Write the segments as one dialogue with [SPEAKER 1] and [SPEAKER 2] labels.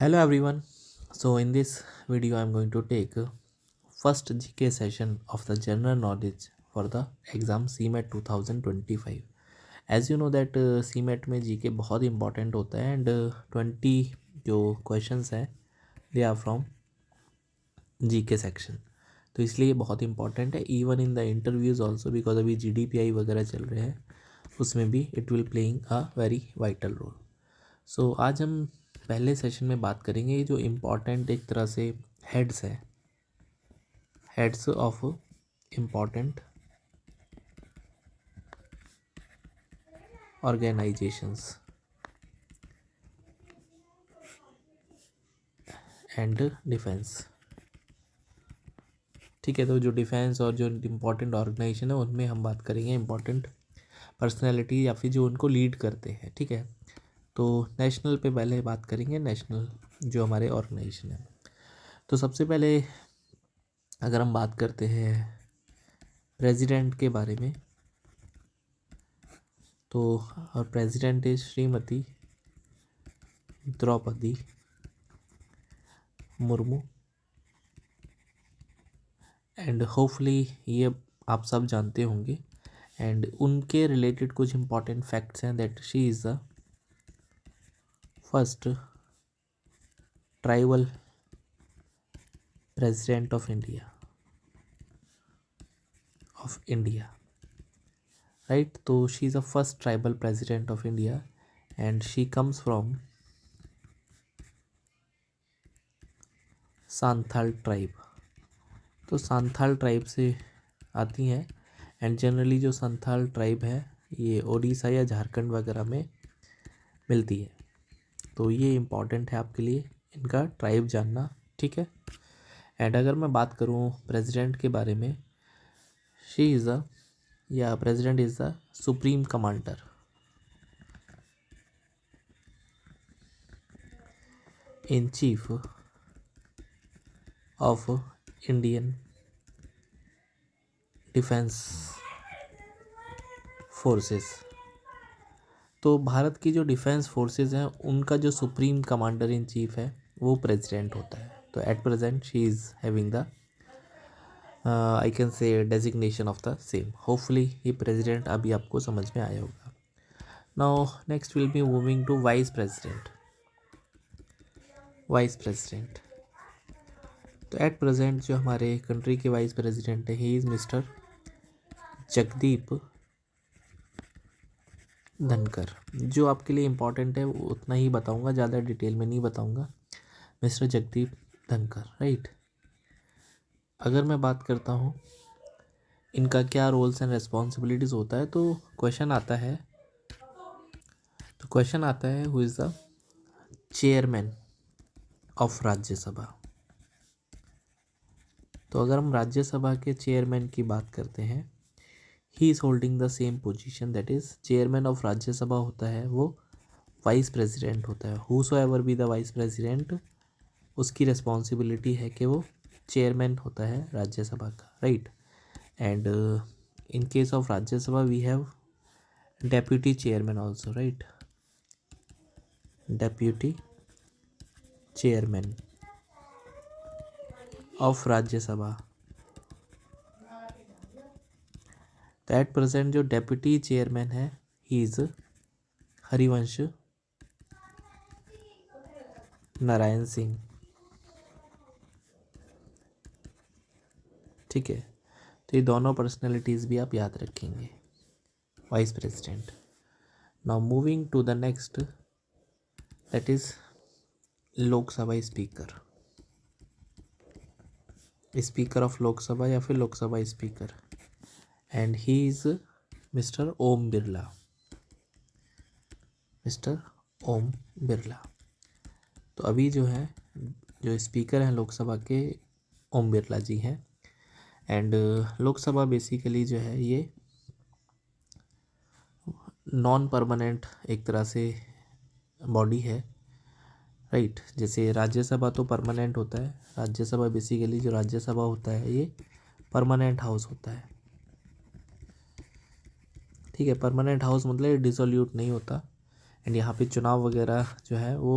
[SPEAKER 1] Hello everyone. So in this video I'm going to take first GK session of the general knowledge for the exam CMAT 2025. As you know that CMAT में GK बहुत important होता है and 20 जो questions हैं they are from GK section. तो इसलिए ये बहुत इंपॉर्टेंट है even in the interviews also because अभी GDPI वगैरह चल रहे हैं उसमें भी it will playing a very vital role. So आज हम पहले सेशन में बात करेंगे ये जो इम्पॉर्टेंट एक तरह से हेड्स है heads of important organisations and defence. ठीक है, तो जो डिफेंस और जो इम्पोर्टेंट ऑर्गेनाइजेशन है उनमें हम बात करेंगे इम्पोर्टेंट पर्सनैलिटी या फिर जो उनको लीड करते हैं. ठीक है, तो नेशनल पे पहले बात करेंगे. नेशनल जो हमारे ऑर्गेनाइजेशन है, तो सबसे पहले अगर हम बात करते हैं प्रेसिडेंट के बारे में, तो और president is Shrimati Draupadi Murmu. And hopefully ये आप सब जानते होंगे. एंड उनके रिलेटेड कुछ इंपॉर्टेंट फैक्ट्स हैं that she is the first tribal president of India. Right, तो she is the first tribal president of India and she comes from Santhal tribe. तो सांथाल ट्राइब से आती हैं एंड जनरली जो सांथाल ट्राइब है ये ओडिशा या झारखंड वगैरह में मिलती है. तो ये इम्पॉर्टेंट है आपके लिए इनका ट्राइब जानना. ठीक है, एंड अगर मैं बात करूँ प्रेसिडेंट के बारे में, शी इज़ द या president is the supreme commander in chief of Indian defence forces. तो भारत की जो डिफेंस फोर्सेस हैं उनका जो सुप्रीम कमांडर इन चीफ है वो प्रेसिडेंट होता है. तो at present she is having the I can say designation of the same. Hopefully ये प्रेसिडेंट अभी आपको समझ में आया होगा. Now next will be moving to vice president. तो एट प्रेजेंट जो हमारे कंट्री के वाइस प्रेसिडेंट है ही इज़ मिस्टर जगदीप धनकर. जो आपके लिए इम्पॉर्टेंट है वो उतना ही बताऊंगा, ज़्यादा डिटेल में नहीं बताऊंगा. मिस्टर जगदीप धनकर. राइट, अगर मैं बात करता हूँ इनका क्या रोल्स एंड रिस्पॉन्सिबिलिटीज़ होता है, तो क्वेश्चन आता है who is the chairman of Rajya Sabha. तो अगर हम राज्यसभा के चेयरमैन की बात करते हैं, he is holding the same position, that is chairman of Rajya Sabha होता है वो वाइस प्रेसिडेंट होता है. Who so ever be the vice president, उसकी रिस्पॉन्सिबिलिटी है कि वो चेयरमैन होता है राज्यसभा का. Right, and in case of Rajya Sabha we have deputy chairman also. Right, deputy chairman of Rajya Sabha. तो एट प्रेजेंट जो डेप्यूटी चेयरमैन है ही इज़ हरिवंश नारायण सिंह. ठीक है, तो ये दोनों पर्सनैलिटीज़ भी आप याद रखेंगे, vice president. Now moving to the next, that is Lok Sabha speaker. Speaker of Lok Sabha या फिर Lok Sabha speaker, and he is mister Om Birla. तो अभी जो है जो स्पीकर हैं लोकसभा के ओम बिरला जी हैं. एंड लोकसभा बेसिकली जो है ये नॉन परमानेंट एक तरह से बॉडी है. राइट, जैसे राज्यसभा तो परमानेंट होता है. राज्यसभा बेसिकली जो राज्यसभा होता है ये परमानेंट हाउस होता है. ठीक है, परमानेंट हाउस मतलब डिसोल्यूट नहीं होता. एंड यहाँ पे चुनाव वगैरह जो है वो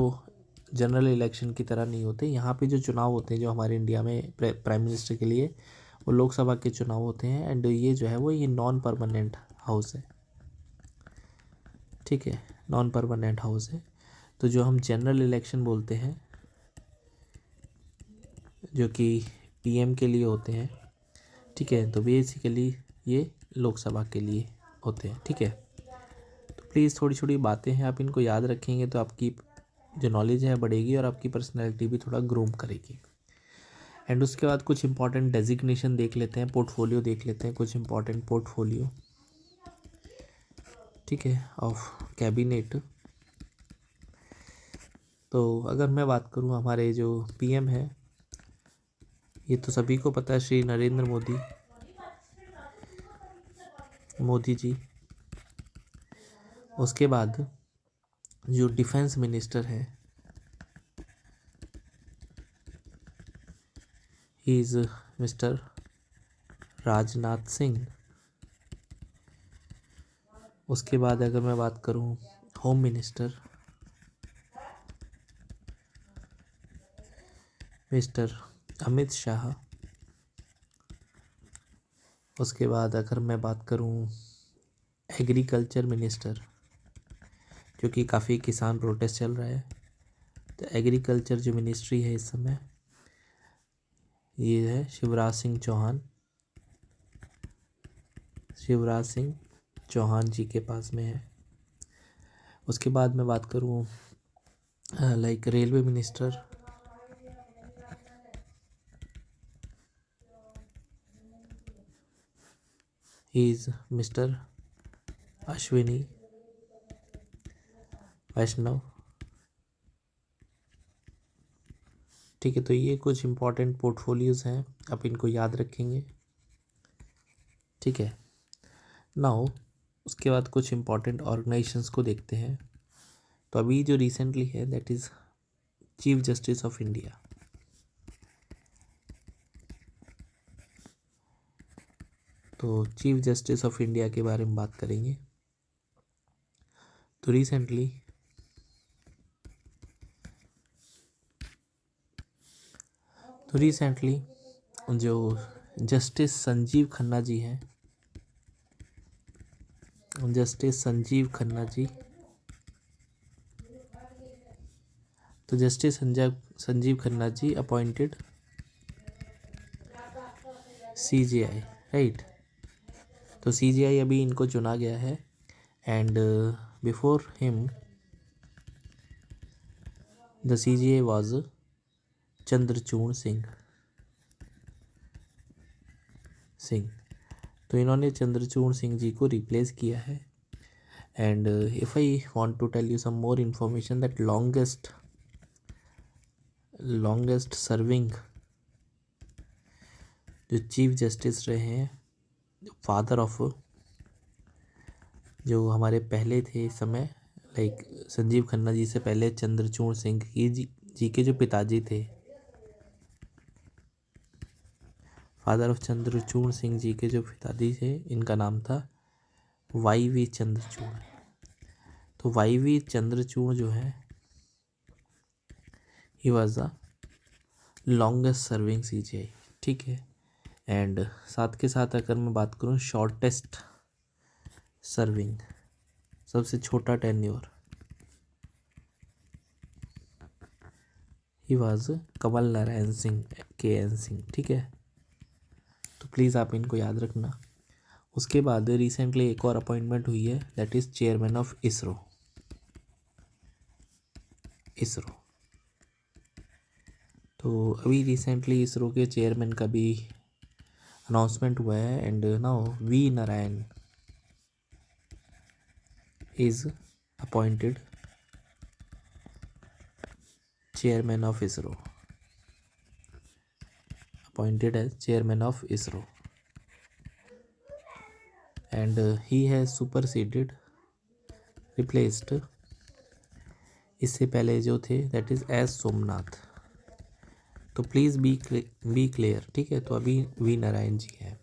[SPEAKER 1] जनरल इलेक्शन की तरह नहीं होते। यहाँ पे जो चुनाव होते हैं जो हमारे इंडिया में प्राइम मिनिस्टर के लिए, वो लोकसभा के चुनाव होते हैं। एंड ये जो है वो ये नॉन परमानेंट हाउस है, ठीक है, नॉन परमानेंट हाउस है। तो जो हम जनरल इलेक्शन बोलते हैं जो कि पीएम के लिए होते हैं, ठीक है, तो बेसिकली ये लोकसभा के लिए होते हैं, ठीक है। तो प्लीज़ थोड़ी छोटी बातें हैं, आप इनको याद रखेंगे तो आपकी जो नॉलेज है बढ़ेगी और आपकी पर्सनैलिटी भी थोड़ा ग्रूम करेगी। एंड उसके बाद कुछ इंपॉर्टेंट डेजिग्नेशन देख लेते हैं, पोर्टफोलियो देख लेते हैं, कुछ इंपॉर्टेंट पोर्टफोलियो, ठीक है, ऑफ कैबिनेट। तो अगर मैं बात करूं हमारे जो पीएम है, ये तो सभी को पता है, श्री नरेंद्र मोदी जी। उसके बाद जो डिफेंस मिनिस्टर है, he is mister Rajnath Singh. उसके बाद अगर मैं बात करूं home minister, mister Amit Shah. उसके बाद अगर मैं बात करूं एग्रीकल्चर मिनिस्टर, क्योंकि काफ़ी किसान प्रोटेस्ट चल रहा है, तो एग्रीकल्चर जो मिनिस्ट्री है इस समय ये है शिवराज सिंह चौहान जी के पास में है। उसके बाद मैं बात करूं like railway minister, he is mister Ashwini Vaishnaw, ठीक है। तो ये कुछ इंपॉर्टेंट पोर्टफोलियोज़ हैं, आप इनको याद रखेंगे, ठीक है। नाउ उसके बाद कुछ इंपॉर्टेंट ऑर्गेनाइजेशंस को देखते हैं। तो अभी जो रिसेंटली है that is chief justice of India. तो चीफ जस्टिस ऑफ इंडिया के बारे में बात करेंगे। तो रिसेंटली जो जस्टिस संजीव खन्ना जी हैं, तो justice Sanjiv Khanna ji appointed CJI, right. तो सीजीआई अभी इनको चुना गया है। And before him the CJI was Chandrachud Singh. तो इन्होंने चंद्रचूड़ सिंह जी को रिप्लेस किया है। And if I want to tell you some more information that longest serving जो चीफ जस्टिस रहे हैं, फादर ऑफ जो हमारे पहले थे इस समय, लाइक संजीव खन्ना जी से पहले चंद्रचूड़ सिंह जी के जो पिताजी थे, फादर ऑफ चंद्रचूड़ सिंह जी के जो पिताजी थे, इनका नाम था वाई.वी. चंद्रचूड़। तो वाई.वी. चंद्रचूड़ जो है he was the longest serving CGI, ठीक है। एंड साथ के साथ अगर मैं बात करूँ शॉर्टेस्ट सर्विंग, सबसे छोटा tenure, he was Kamal Narayan Singh KN Singh, ठीक है। तो प्लीज़ आप इनको याद रखना। उसके बाद रिसेंटली एक और अपॉइंटमेंट हुई है that is chairman of ISRO. तो अभी रिसेंटली इसरो के चेयरमैन का भी अनाउंसमेंट हुआ है। And now V Narayan is appointed chairman of ISRO, appointed as chairman of ISRO, and he has replaced इससे पहले जो थे दैट इज़ एस सोमनाथ। तो प्लीज़ बी क्लियर, ठीक है। तो अभी वी नारायण जी हैं।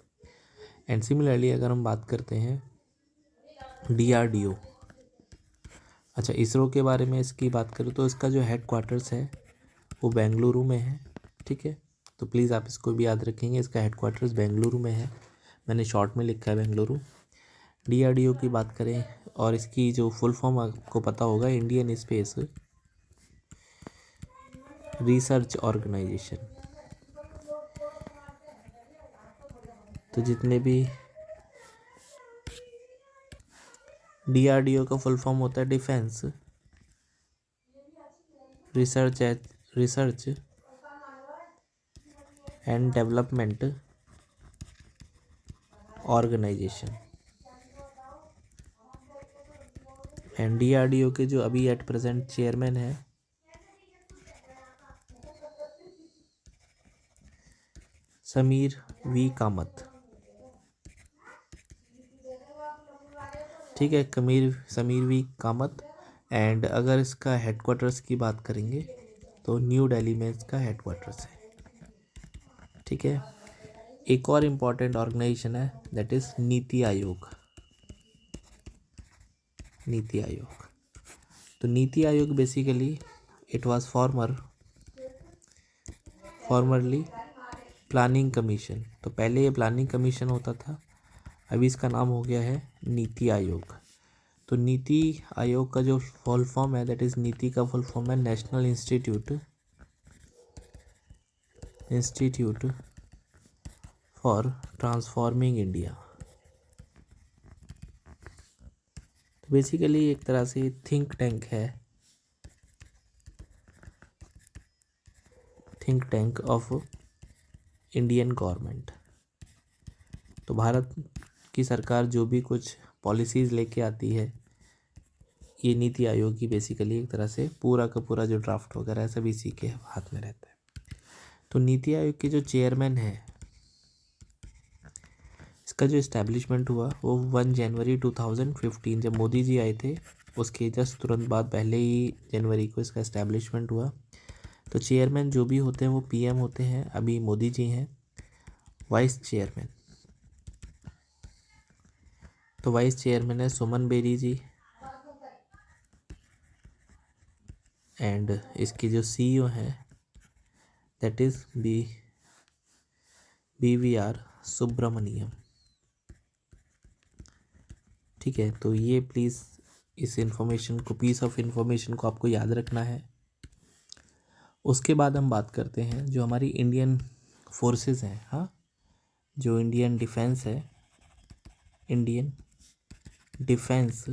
[SPEAKER 1] एंड सिमिलरली अगर हम बात करते हैं DRDO, अच्छा, इसरो के बारे में इसकी बात करूँ तो इसका जो हेड क्वार्टर्स है वो बेंगलुरु में है। ठीक है, तो प्लीज़ आप इसको भी याद रखेंगे, इसका हेड क्वार्टर्स बेंगलुरु में है, मैंने शॉर्ट में लिखा है बेंगलुरु। DRDO की बात करें और इसकी जो फुल फॉर्म आपको पता होगा, इंडियन स्पेस रिसर्च ऑर्गेनाइजेशन। तो जितने भी DRDO का फुल फॉर्म होता है defence research and development organisation. And DRDO के जो अभी एट प्रेजेंट चेयरमैन है समीर वी कामत। ठीक है, समीर वी कामत। एंड अगर इसका हेडक्वार्टर्स की बात करेंगे तो न्यू दिल्ली में इसका हेडक्वार्टर्स है। ठीक है, एक और इम्पॉर्टेंट ऑर्गेनाइजेशन है दैट इज़ नीति आयोग। नीति आयोग, तो NITI Aayog basically it was formerly planning commission. तो पहले ये प्लानिंग कमीशन होता था, अभी इसका नाम हो गया है नीति आयोग। तो नीति आयोग का जो फुल फॉर्म है दैट इज़, नीति का फुल फॉर्म है national institute for transforming India. तो बेसिकली एक तरह से think tank of Indian government. तो भारत की सरकार जो भी कुछ पॉलिसीज़ लेके आती है, ये नीति आयोग की बेसिकली एक तरह से पूरा का पूरा जो ड्राफ्ट वगैरह है सब इसी के हाथ में रहता है। तो नीति आयोग के जो चेयरमैन है, इसका जो इस्टेब्लिशमेंट हुआ वो 1 जनवरी 2015, जब मोदी जी आए थे उसके जस्ट तुरंत बाद पहले ही जनवरी को इसका इस्टेब्लिशमेंट हुआ। तो चेयरमैन जो भी होते हैं वो PM होते हैं, अभी मोदी जी हैं वाइस चेयरमैन। तो वाइस चेयरमैन है सुमन बेरी जी। एंड इसके जो CEO हैं दैट इज़ BVR सुब्रमण्यम। ठीक है, तो ये प्लीज़ इस पीस ऑफ इंफॉर्मेशन को आपको याद रखना है। उसके बाद हम बात करते हैं जो हमारी इंडियन फोर्सेस हैं। हाँ, जो इंडियन डिफेंस है, इंडियन डिफेंस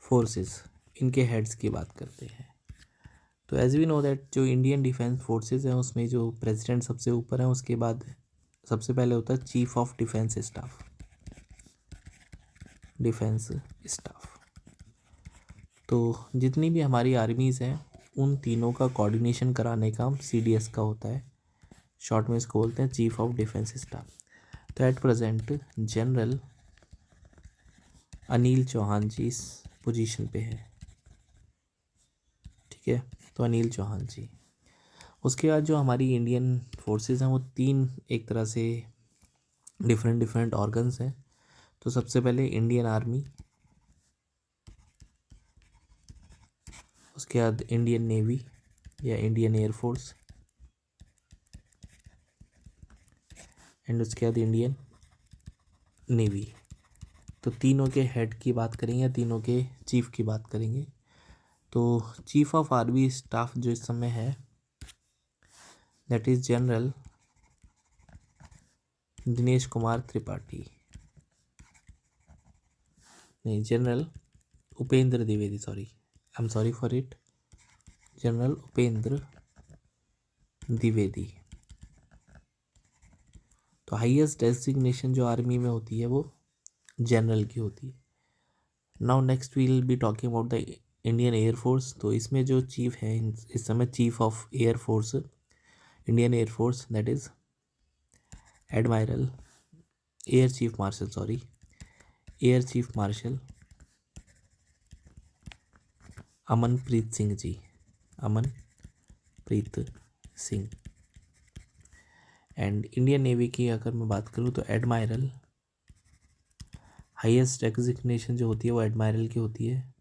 [SPEAKER 1] फोर्सेस, इनके हेड्स की बात करते हैं। तो एज वी नो दैट जो इंडियन डिफेंस फोर्सेस हैं उसमें जो प्रेसिडेंट सबसे ऊपर है, उसके बाद सबसे पहले होता है चीफ ऑफ डिफेंस स्टाफ। तो जितनी भी हमारी आर्मीज़ हैं उन तीनों का कोऑर्डिनेशन कराने का काम CDS का होता है, शॉर्ट में इसको बोलते हैं चीफ ऑफ डिफेंस स्टाफ। तो at present general Anil Chauhan ji इस पोजीशन पे है। ठीक है, तो अनिल चौहान जी। उसके बाद जो हमारी इंडियन फोर्सेस हैं वो 3 एक तरह से डिफरेंट ऑर्गन्स हैं। तो सबसे पहले इंडियन आर्मी, उसके बाद इंडियन नेवी या इंडियन एयरफोर्स, एंड उसके बाद इंडियन नेवी। तो तीनों के हेड की बात करेंगे, तीनों के चीफ की बात करेंगे। तो चीफ ऑफ आर्मी स्टाफ जो इस समय है that is general Dinesh Kumar Tripathi, नहीं, general Upendra Dwivedi, I am sorry for it, general Upendra Dwivedi. तो हाईएस्ट डेजिग्नेशन जो आर्मी में होती है वो जनरल की होती है। Now next we will be talking about the Indian air force. तो इसमें जो चीफ है इस समय, chief of air force, Indian air force that is admiral air chief marshal Amanpreet Singh ji, Amanpreet Singh. And Indian navy की अगर मैं बात करूँ तो एडमायरल, हाईएस्ट डेजिग्नेशन जो होती है वो एडमायरल की होती है,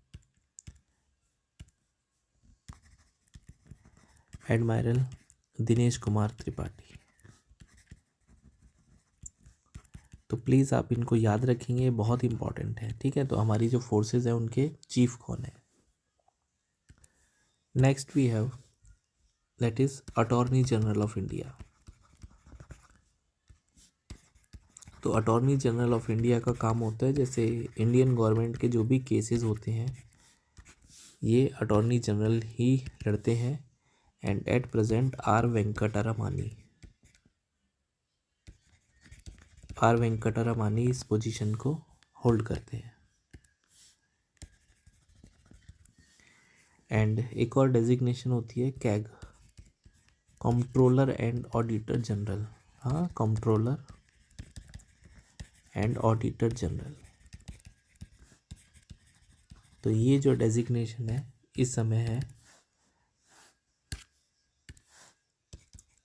[SPEAKER 1] एडमायरल दिनेश कुमार त्रिपाठी। तो प्लीज़ आप इनको याद रखेंगे, बहुत इंपॉर्टेंट है, ठीक है। तो हमारी जो फोर्सेस है उनके चीफ कौन है। Next we have that is attorney general of India. तो अटॉर्नी जनरल ऑफ इंडिया का काम होता है, जैसे इंडियन गवर्नमेंट के जो भी केसेस होते हैं ये अटॉर्नी जनरल ही लड़ते हैं। And at present R Venkataramani इस पोजीशन को होल्ड करते हैं। एंड एक और डेजिग्नेशन होती है CAG, controller and auditor general. हाँ, कंट्रोलर एंड ऑडिटर जनरल। तो ये जो डेजिग्नेशन है इस समय है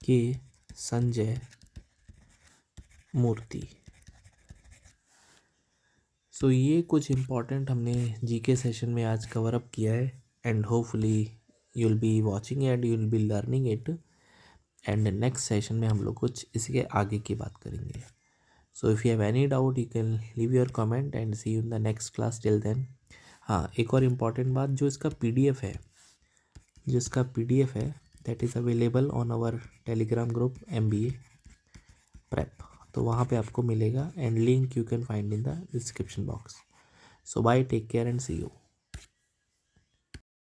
[SPEAKER 1] के संजय मूर्ति। सो ये कुछ इम्पॉर्टेंट हमने जीके सेशन में आज कवर अप किया है। And hopefully you will be watching and you will be learning it. And next session में हम लोग कुछ इसके आगे की बात करेंगे। So if you have any doubt you can leave your comment and see you in the next class. Till then, हाँ एक और इम्पॉर्टेंट बात, जो इसका पीडीएफ है that is available on our Telegram group MBA prep. तो वहाँ पे आपको मिलेगा and link you can find in the description box. So bye, take care and see you.